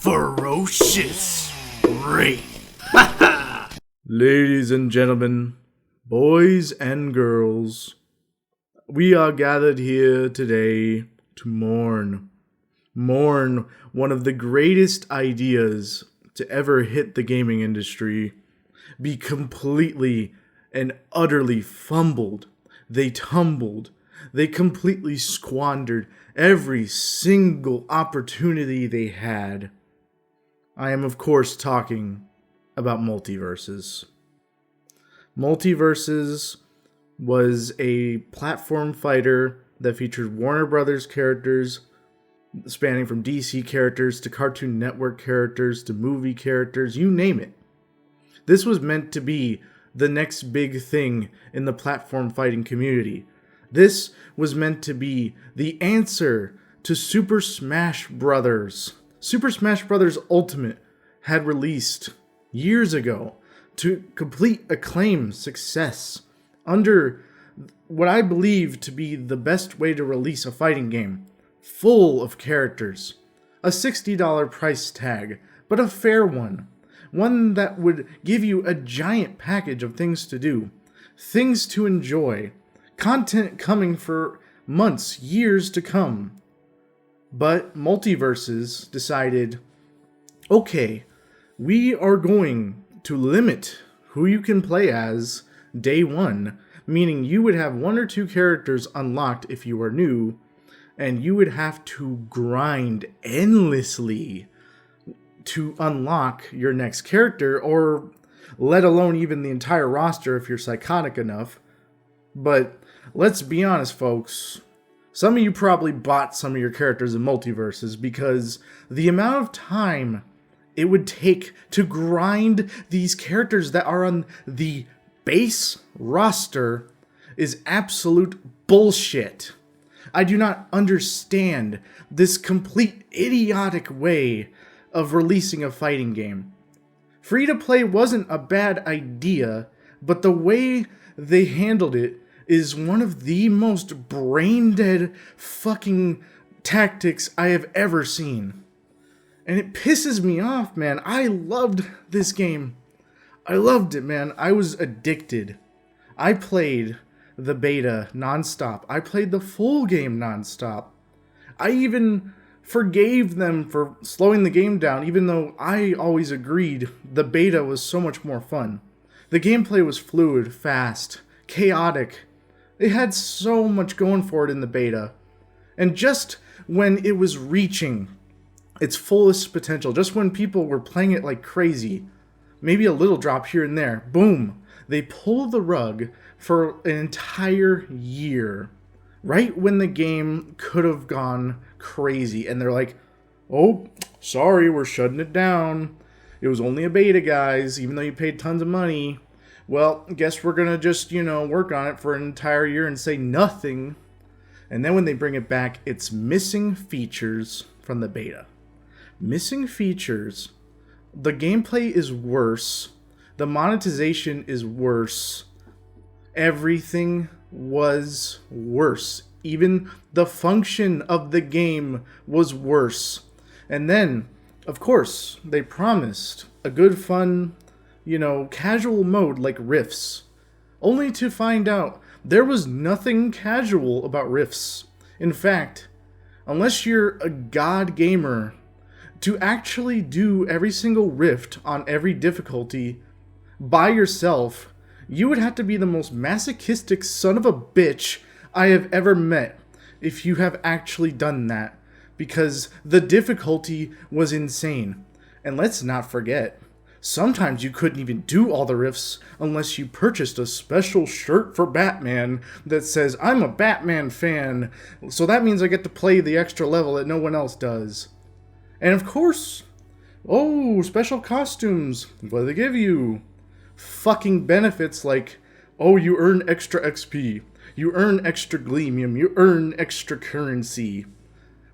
Ferocious Wraith. Ladies and gentlemen, boys and girls, we are gathered here today to mourn one of the greatest ideas to ever hit the gaming industry be completely and utterly fumbled. They tumbled. They completely squandered every single opportunity they had. I am, of course, talking about MultiVersus. MultiVersus was a platform fighter that featured Warner Brothers characters, spanning from DC characters to Cartoon Network characters to movie characters, you name it. This was meant to be the next big thing in the platform fighting community. This was meant to be the answer to Super Smash Bros. Super Smash Bros. Ultimate had released years ago to complete acclaim success under what I believe to be the best way to release a fighting game, full of characters, a $60 price tag, but a fair one that would give you a giant package of things to do, things to enjoy, content coming for months, years to come. But MultiVersus decided, okay, we are going to limit who you can play as day one, meaning you would have one or two characters unlocked if you are new, and you would have to grind endlessly to unlock your next character, or let alone even the entire roster if you're psychotic enough. But let's be honest, folks. Some of you probably bought some of your characters in MultiVersus because the amount of time it would take to grind these characters that are on the base roster is absolute bullshit. I do not understand this complete idiotic way of releasing a fighting game. Free to play wasn't a bad idea, but the way they handled it is one of the most brain-dead fucking tactics I have ever seen. And it pisses me off, man. I loved this game. I loved it, man. I was addicted. I played the beta nonstop. I played the full game nonstop. I even forgave them for slowing the game down, even though I always agreed the beta was so much more fun. The gameplay was fluid, fast, chaotic. It had so much going for it in the beta. And just when it was reaching its fullest potential, just when people were playing it like crazy, maybe a little drop here and there, boom, they pull the rug for an entire year. Right when the game could have gone crazy, and they're like, oh, sorry, we're shutting it down. It was only a beta, guys, even though you paid tons of money. Well, guess we're gonna just, work on it for an entire year and say nothing. And then when they bring it back, it's missing features from the beta. Missing features. The gameplay is worse. The monetization is worse. Everything was worse. Even the function of the game was worse. And then, of course, they promised a good, fun, casual mode like Rifts, only to find out there was nothing casual about Rifts. In fact, unless you're a god gamer, to actually do every single Rift on every difficulty by yourself, you would have to be the most masochistic son of a bitch I have ever met if you have actually done that, because the difficulty was insane. And let's not forget, sometimes you couldn't even do all the rifts unless you purchased a special shirt for Batman that says, I'm a Batman fan, so that means I get to play the extra level that no one else does. And of course, special costumes. What do they give you? Fucking benefits like, you earn extra XP, you earn extra Gleamium, you earn extra currency,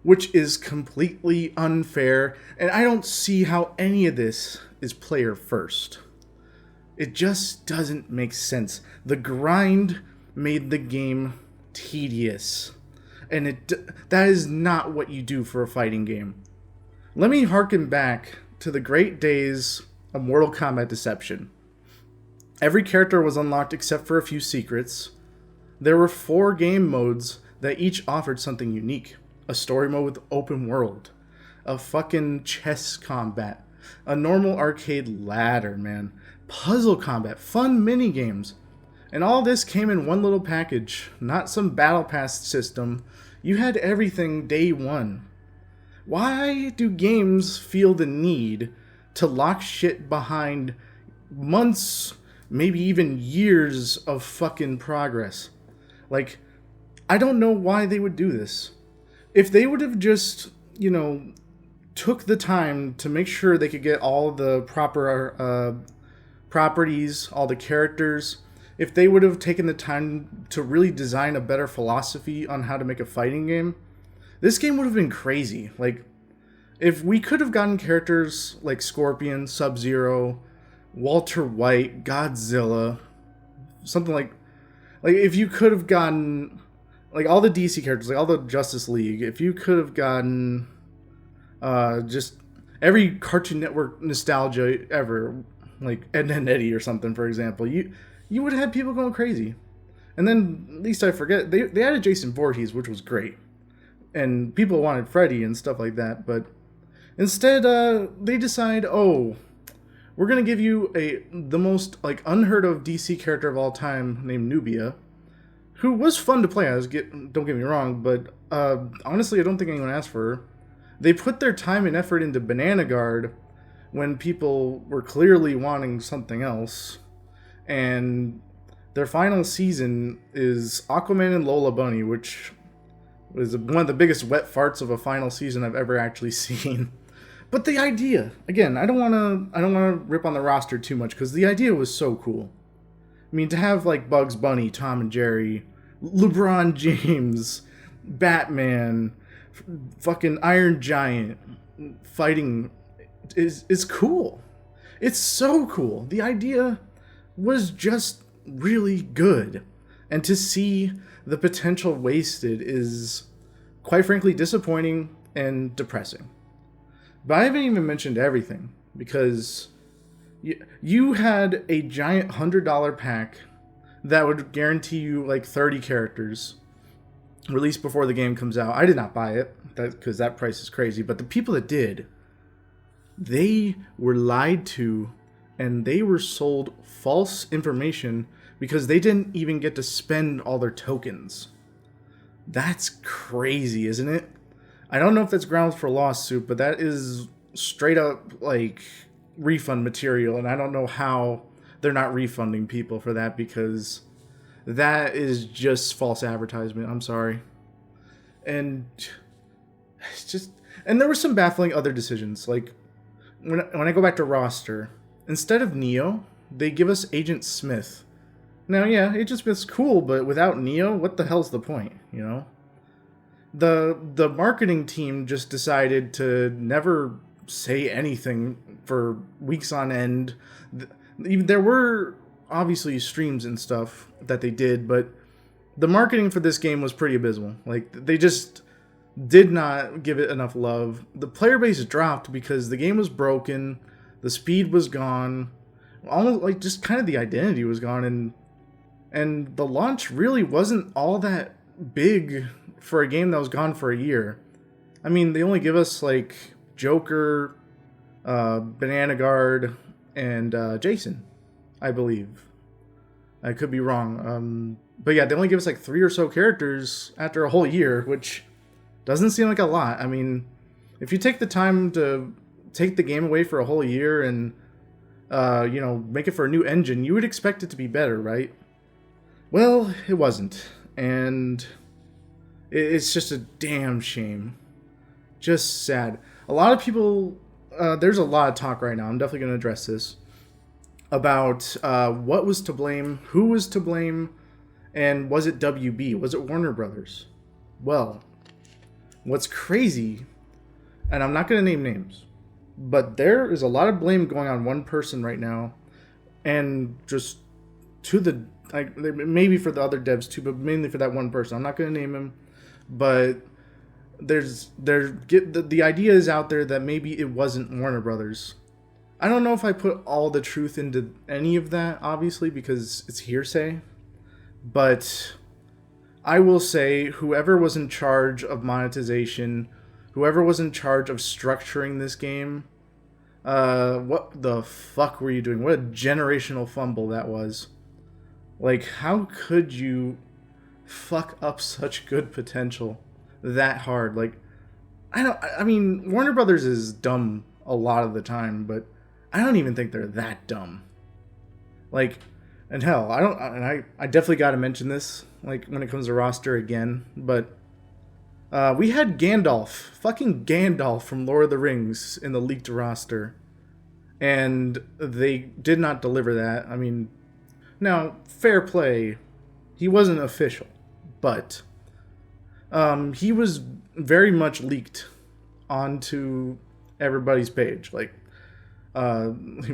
which is completely unfair, and I don't see how any of this is player first. It just doesn't make sense. The grind made the game tedious, and that is not what you do for a fighting game. Let me harken back to the great days of Mortal Kombat Deception. Every character was unlocked except for a few secrets. There were 4 game modes that each offered something unique. A story mode with open world. A fucking chess combat. A normal arcade ladder, man. Puzzle combat. Fun mini games. And all this came in one little package. Not some battle pass system. You had everything day one. Why do games feel the need to lock shit behind months, maybe even years of fucking progress? Like, I don't know why they would do this. If they would have just, took the time to make sure they could get all the proper properties, all the characters, if they would have taken the time to really design a better philosophy on how to make a fighting game, this game would have been crazy. Like, if we could have gotten characters like Scorpion, Sub-Zero, Walter White, Godzilla, something like if you could have gotten like all the DC characters, like all the Justice League, if you could have gotten just every Cartoon Network nostalgia ever, like Ed and Eddie or something, for example, you would have had people going crazy. And then, at least I forget, they added Jason Voorhees, which was great. And people wanted Freddy and stuff like that, but instead, they decide, we're gonna give you the most like unheard of DC character of all time named Nubia, who was fun to play as. Don't get me wrong, but honestly, I don't think anyone asked for her. They put their time and effort into Banana Guard when people were clearly wanting something else, and their final season is Aquaman and Lola Bunny, which was one of the biggest wet farts of a final season I've ever actually seen. But the idea, again, I don't want to rip on the roster too much because the idea was so cool. I mean, to have like Bugs Bunny, Tom and Jerry, LeBron James, Batman, fucking Iron Giant fighting is cool. It's so cool. The idea was just really good. And to see the potential wasted is, quite frankly, disappointing and depressing. But I haven't even mentioned everything, because you had a giant $100 pack that would guarantee you like 30 characters released before the game comes out. I did not buy it, because that price is crazy. But the people that did, they were lied to, and they were sold false information because they didn't even get to spend all their tokens. That's crazy, isn't it? I don't know if that's grounds for lawsuit, but that is straight up like refund material, and I don't know how they're not refunding people for that, because that is just false advertisement. I'm sorry. And it's just, and there were some baffling other decisions. Like when I go back to roster, instead of Neo, they give us Agent Smith. Now, yeah, Agent Smith's cool, but without Neo, what the hell's the point, The marketing team just decided to never say anything for weeks on end. There were obviously streams and stuff that they did, but the marketing for this game was pretty abysmal. Like, they just did not give it enough love. The player base dropped because the game was broken, the speed was gone, almost like just kind of the identity was gone, and the launch really wasn't all that big for a game that was gone for a year. I mean, they only give us like Joker, Banana Guard, and Jason, I believe. I could be wrong. But yeah, they only give us like 3 or so characters after a whole year, which doesn't seem like a lot. I mean, if you take the time to take the game away for a whole year and, make it for a new engine, you would expect it to be better, right? Well, it wasn't. And it's just a damn shame. Just sad. A lot of people, there's a lot of talk right now, I'm definitely going to address this, about what was to blame, who was to blame, and was it WB? Was it Warner Brothers? Well, what's crazy, and I'm not going to name names, but there is a lot of blame going on one person right now, and just to the, maybe for the other devs too, but mainly for that one person. I'm not going to name him, but the idea is out there that maybe it wasn't Warner Brothers. I don't know if I put all the truth into any of that, obviously, because it's hearsay. But I will say whoever was in charge of monetization, whoever was in charge of structuring this game, what the fuck were you doing? What a generational fumble that was. Like, how could you fuck up such good potential that hard? Like, I mean, Warner Brothers is dumb a lot of the time, but I don't even think they're that dumb. Like, and hell, I definitely got to mention this, like, when it comes to roster again, but we had fucking Gandalf from Lord of the Rings in the leaked roster, and they did not deliver that. I mean, now, fair play, he wasn't official, but he was very much leaked onto everybody's page. Like,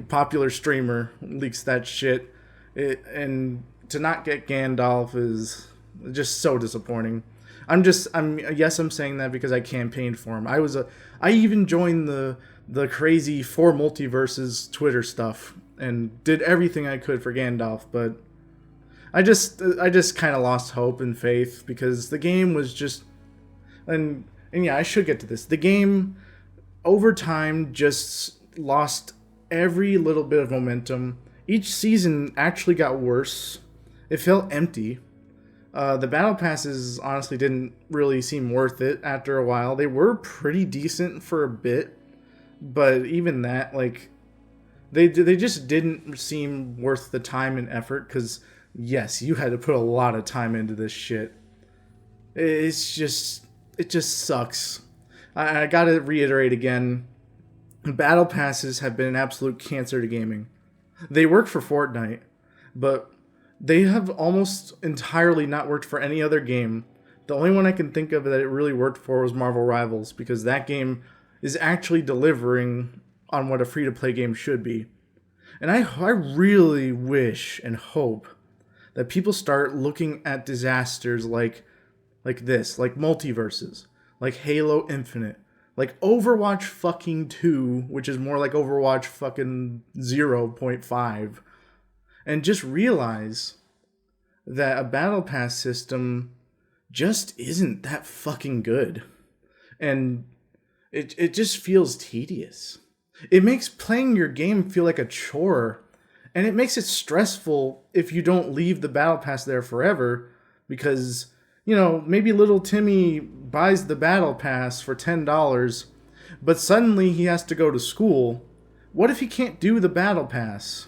popular streamer leaks that shit, and to not get Gandalf is just so disappointing. I'm saying that because I campaigned for him. I even joined the crazy for MultiVersus Twitter stuff and did everything I could for Gandalf, but I just kind of lost hope and faith because the game was just, and yeah, I should get to this. The game over time just lost every little bit of momentum. Each season actually got worse. It felt empty. The battle passes honestly didn't really seem worth it after a while. They were pretty decent for a bit, but even that, like, they just didn't seem worth the time and effort, because yes, you had to put a lot of time into this shit. It just sucks. I gotta reiterate again, battle passes have been an absolute cancer to gaming. They work for Fortnite, but they have almost entirely not worked for any other game. The only one I can think of that it really worked for was Marvel Rivals, because that game is actually delivering on what a free-to-play game should be. And I really wish and hope that people start looking at disasters like this, like MultiVersus, like Halo Infinite, like Overwatch fucking 2, which is more like Overwatch fucking 0.5, and just realize that a battle pass system just isn't that fucking good. And it just feels tedious. It makes playing your game feel like a chore, and it makes it stressful if you don't leave the battle pass there forever, because, you know, maybe little Timmy buys the battle pass for $10, but suddenly he has to go to school. What if he can't do the battle pass?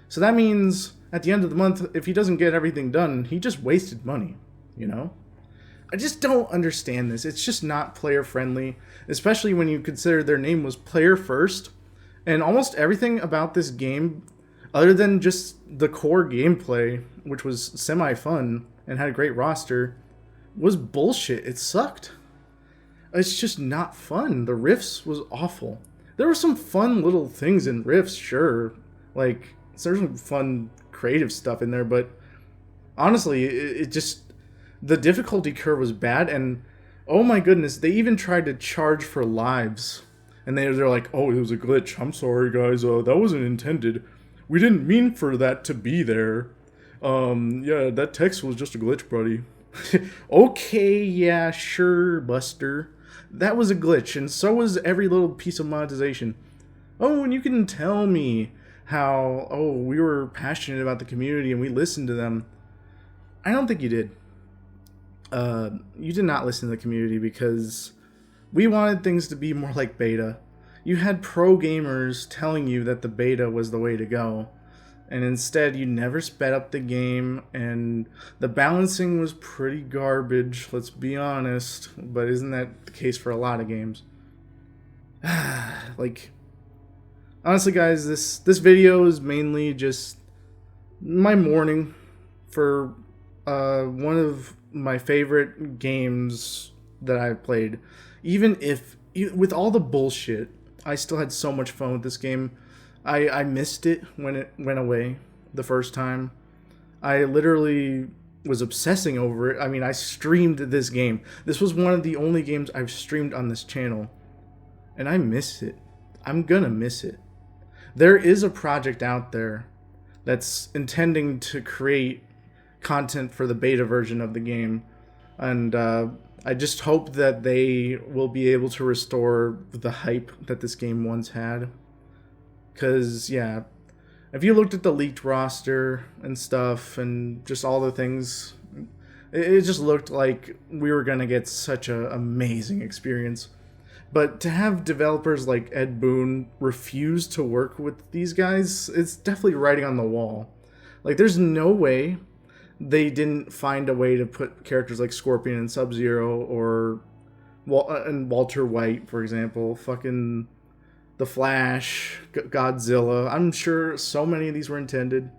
So that means at the end of the month, if he doesn't get everything done, he just wasted money, you know? I just don't understand this. It's just not player friendly, especially when you consider their name was Player First, and almost everything about this game, other than just the core gameplay, which was semi-fun and had a great roster, was bullshit. It sucked. It's just not fun. The Rifts was awful. There were some fun little things in Rifts, sure. Like, there's some fun creative stuff in there, but honestly, it just, the difficulty curve was bad, and oh my goodness, they even tried to charge for lives. And they're like, oh, it was a glitch. I'm sorry, guys. That wasn't intended. We didn't mean for that to be there. Yeah, that text was just a glitch, buddy. Okay, yeah, sure, Buster. That was a glitch, and so was every little piece of monetization. Oh, and you can tell me how, oh, we were passionate about the community and we listened to them. I don't think you did. You did not listen to the community, because we wanted things to be more like beta. You had pro gamers telling you that the beta was the way to go, and instead you never sped up the game, and the balancing was pretty garbage, let's be honest, but isn't that the case for a lot of games? Like, honestly, guys, this video is mainly just my mourning for one of my favorite games that I've played. Even if, with all the bullshit, I still had so much fun with this game. I missed it when it went away the first time. I literally was obsessing over it. I mean, I streamed this game. This was one of the only games I've streamed on this channel. And I miss it. I'm gonna miss it. There is a project out there that's intending to create content for the beta version of the game. And I just hope that they will be able to restore the hype that this game once had. Because, yeah, if you looked at the leaked roster and stuff and just all the things, it just looked like we were going to get such an amazing experience. But to have developers like Ed Boon refuse to work with these guys, it's definitely writing on the wall. Like, there's no way they didn't find a way to put characters like Scorpion and Sub-Zero or and Walter White, for example, fucking The Flash, Godzilla. I'm sure so many of these were intended.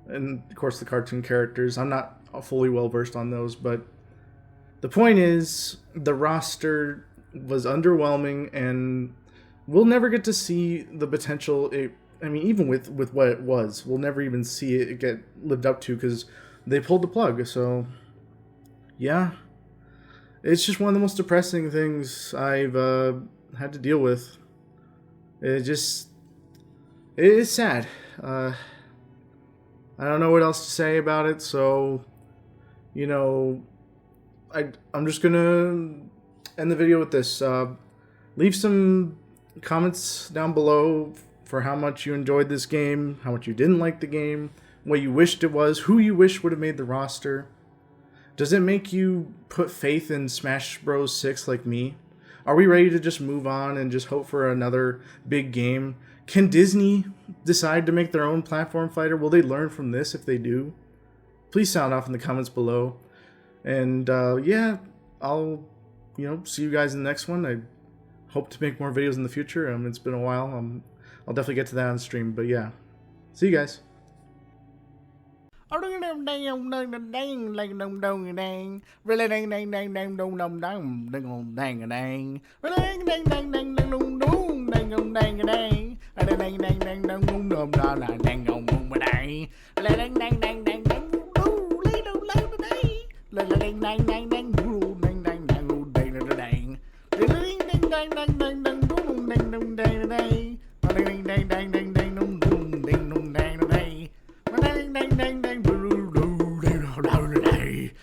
And, of course, the cartoon characters. I'm not fully well-versed on those, but the point is, the roster was underwhelming, and we'll never get to see the potential. I mean, even with what it was, we'll never even see it get lived up to, because they pulled the plug. So, yeah. It's just one of the most depressing things I've had to deal with. It is sad. I don't know what else to say about it, so, you know, I'm just gonna end the video with this. Leave some comments down below for how much you enjoyed this game, how much you didn't like the game, what you wished it was, who you wish would have made the roster. Does it make you put faith in Smash Bros. 6 like me? Are we ready to just move on and just hope for another big game? Can Disney decide to make their own platform fighter? Will they learn from this if they do? Please sound off in the comments below. And yeah, I'll see you guys in the next one. I hope to make more videos in the future. It's been a while. I'll definitely get to that on stream. But yeah, see you guys.